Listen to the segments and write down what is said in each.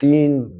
3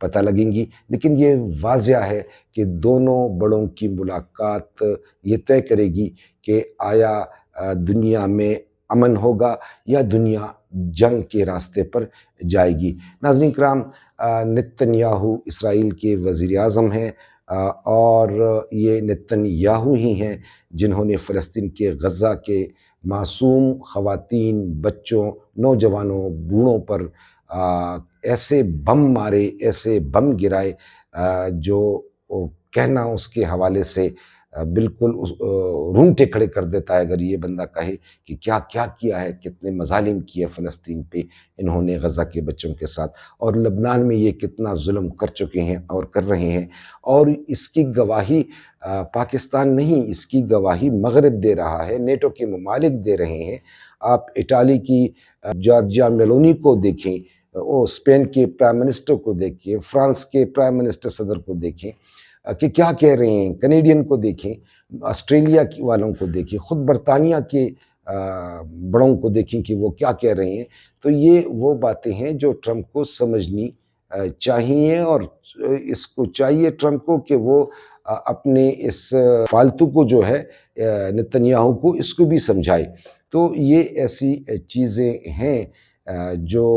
پتہ لگیں گی، لیکن یہ واضح ہے کہ دونوں بڑوں کی ملاقات یہ طے کرے گی کہ آیا دنیا میں امن ہوگا یا دنیا جنگ کے راستے پر جائے گی۔ ناظرین کرام، نتن یاہو اسرائیل کے وزیر اعظم ہیں، اور یہ نتن یاہو ہی ہیں جنہوں نے فلسطین کے غزہ کے معصوم خواتین، بچوں، نوجوانوں، بوڑھوں پر ایسے بم مارے، ایسے بم گرائے جو کہنا اس کے حوالے سے بالکل رونگٹے کھڑے کر دیتا ہے اگر یہ بندہ کہے کہ کیا کیا کیا ہے، کتنے مظالم کیے فلسطین پہ انہوں نے غزہ کے بچوں کے ساتھ، اور لبنان میں یہ کتنا ظلم کر چکے ہیں اور کر رہے ہیں۔ اور اس کی گواہی پاکستان نہیں، اس کی گواہی مغرب دے رہا ہے، نیٹو کے ممالک دے رہے ہیں۔ آپ اٹالی کی جارجیا میلونی کو دیکھیں، اسپین کے پرائم منسٹر کو دیکھیں، فرانس کے پرائم منسٹر صدر کو دیکھیں کہ کیا کہہ رہے ہیں، کینیڈین کو دیکھیں، آسٹریلیا والوں کو دیکھیں، خود برطانیہ کے بڑوں کو دیکھیں کہ وہ کیا کہہ رہے ہیں۔ تو یہ وہ باتیں ہیں جو ٹرمپ کو سمجھنی چاہیے، اور اس کو چاہیے ٹرمپ کو کہ وہ اپنے اس فالتو کو جو ہے نتن یاہو کو، اس کو بھی سمجھائے۔ تو یہ ایسی چیزیں ہیں جو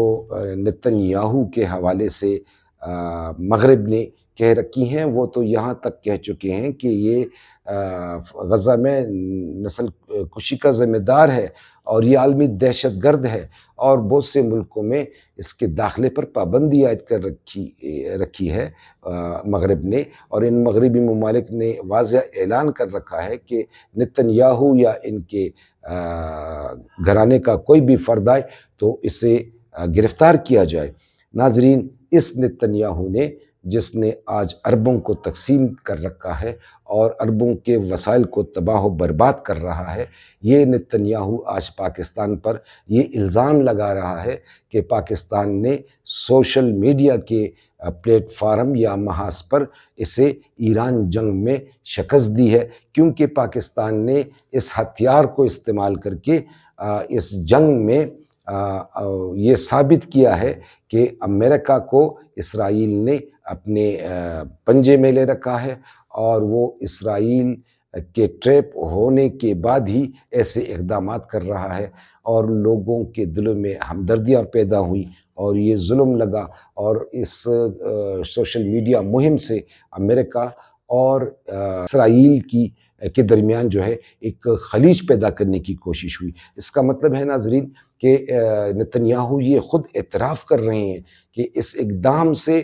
نتن یاہو کے حوالے سے مغرب نے کہہ رکھی ہیں۔ وہ تو یہاں تک کہہ چکے ہیں کہ یہ غزہ میں نسل کشی کا ذمہ دار ہے اور یہ عالمی دہشت گرد ہے، اور بہت سے ملکوں میں اس کے داخلے پر پابندی عائد کر رکھی ہے مغرب نے، اور ان مغربی ممالک نے واضح اعلان کر رکھا ہے کہ نتن یاہو یا ان کے گھرانے کا کوئی بھی فرد آئے تو اسے گرفتار کیا جائے۔ ناظرین، اس نتن یاہو نے، جس نے آج اربوں کو تقسیم کر رکھا ہے اور اربوں کے وسائل کو تباہ و برباد کر رہا ہے، یہ نتن یاہو آج پاکستان پر یہ الزام لگا رہا ہے کہ پاکستان نے سوشل میڈیا کے پلیٹ فارم یا محاذ پر اسے ایران جنگ میں شکست دی ہے، کیونکہ پاکستان نے اس ہتھیار کو استعمال کر کے اس جنگ میں یہ ثابت کیا ہے کہ امریکہ کو اسرائیل نے اپنے پنجے میں لے رکھا ہے، اور وہ اسرائیل کے ٹریپ ہونے کے بعد ہی ایسے اقدامات کر رہا ہے، اور لوگوں کے دلوں میں ہمدردیاں پیدا ہوئیں اور یہ ظلم لگا، اور اس سوشل میڈیا مہم سے امریکہ اور اسرائیل کے درمیان جو ہے ایک خلیج پیدا کرنے کی کوشش ہوئی۔ اس کا مطلب ہے ناظرین کہ نتن یاہو یہ خود اعتراف کر رہے ہیں کہ اس اقدام سے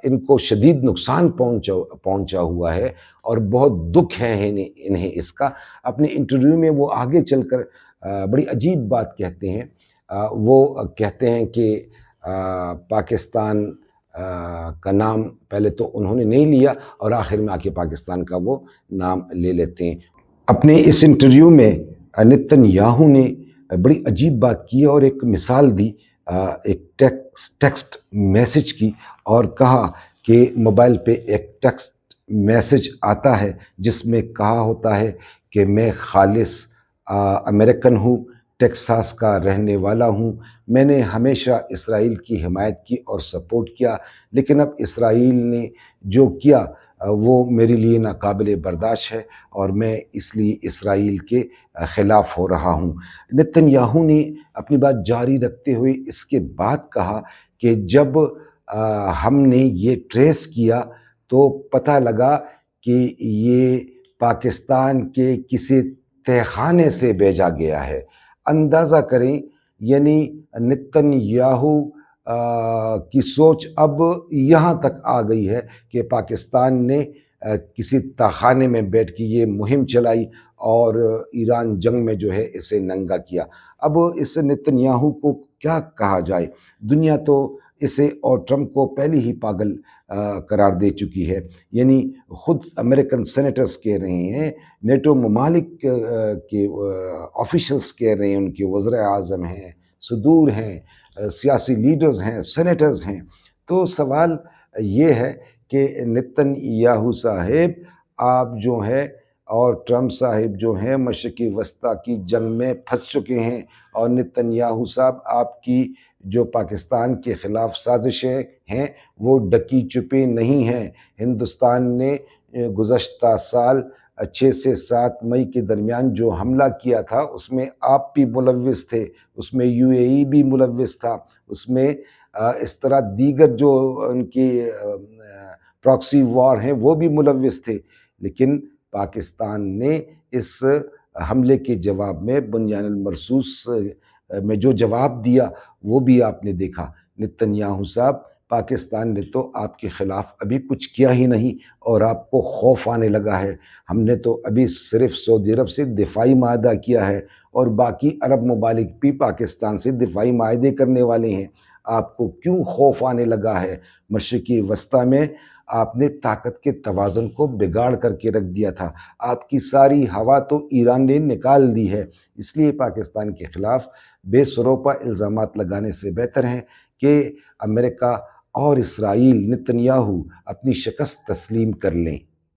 ان کو شدید نقصان پہنچا ہوا ہے، اور بہت دکھ ہے انہیں اس کا۔ اپنے انٹرویو میں وہ آگے چل کر بڑی عجیب بات کہتے ہیں۔ وہ کہتے ہیں کہ پاکستان کا نام پہلے تو انہوں نے نہیں لیا، اور آخر میں آ کے پاکستان کا وہ نام لے لیتے ہیں۔ اپنے اس انٹرویو میں نتن یاہو نے بڑی عجیب بات کی اور ایک مثال دی، ایک ٹیکسٹ میسج کی، اور کہا کہ موبائل پہ ایک ٹیکسٹ میسج آتا ہے جس میں کہا ہوتا ہے کہ میں خالص امریکن ہوں، ٹیکساس کا رہنے والا ہوں، میں نے ہمیشہ اسرائیل کی حمایت کی اور سپورٹ کیا، لیکن اب اسرائیل نے جو کیا وہ میرے لیے ناقابل برداشت ہے، اور میں اس لیے اسرائیل کے خلاف ہو رہا ہوں۔ نتن یاہو نے اپنی بات جاری رکھتے ہوئے اس کے بعد کہا کہ جب ہم نے یہ ٹریس کیا تو پتہ لگا کہ یہ پاکستان کے کسی تہہ خانے سے بھیجا گیا ہے۔ اندازہ کریں، یعنی نتن یاہو کی سوچ اب یہاں تک آ گئی ہے کہ پاکستان نے کسی تہخانے میں بیٹھ کے یہ مہم چلائی اور ایران جنگ میں جو ہے اسے ننگا کیا۔ اب اس نتن یاہو کو کیا کہا جائے؟ دنیا تو اسے اور ٹرمپ کو پہلے ہی پاگل قرار دے چکی ہے۔ یعنی خود امریکن سینیٹرز کہہ رہے ہیں، نیٹو ممالک کے آفیشلز کہہ رہے ہیں، ان کے وزراء اعظم ہیں، صدور ہیں، سیاسی لیڈرز ہیں، سینیٹرز ہیں۔ تو سوال یہ ہے کہ نتن یاہو صاحب آپ جو ہیں اور ٹرمپ صاحب جو ہیں مشرقی وسطیٰ کی جنگ میں پھنس چکے ہیں، اور نتن یاہو صاحب آپ کی جو پاکستان کے خلاف سازشیں ہیں وہ ڈکی چھپے نہیں ہیں۔ ہندوستان نے گزشتہ سال 6 سے 7 مئی کے درمیان جو حملہ کیا تھا اس میں آپ بھی ملوث تھے، اس میں UAE بھی ملوث تھا، اس میں اس طرح دیگر جو ان کی پراکسی وار ہیں وہ بھی ملوث تھے، لیکن پاکستان نے اس حملے کے جواب میں بنیان المرصوص میں جو جواب دیا وہ بھی آپ نے دیکھا۔ نتنیاہو صاحب، پاکستان نے تو آپ کے خلاف ابھی کچھ کیا ہی نہیں اور آپ کو خوف آنے لگا ہے۔ ہم نے تو ابھی صرف سعودی عرب سے دفاعی معاہدہ کیا ہے اور باقی عرب ممالک بھی پاکستان سے دفاعی معاہدے کرنے والے ہیں۔ آپ کو کیوں خوف آنے لگا ہے؟ مشرقی وسطی میں آپ نے طاقت کے توازن کو بگاڑ کر کے رکھ دیا تھا، آپ کی ساری ہوا تو ایران نے نکال دی ہے۔ اس لیے پاکستان کے خلاف بے سروپا الزامات لگانے سے بہتر ہے کہ امریکہ اور اسرائیل، نتنیاہو اپنی شکست تسلیم کر لیں۔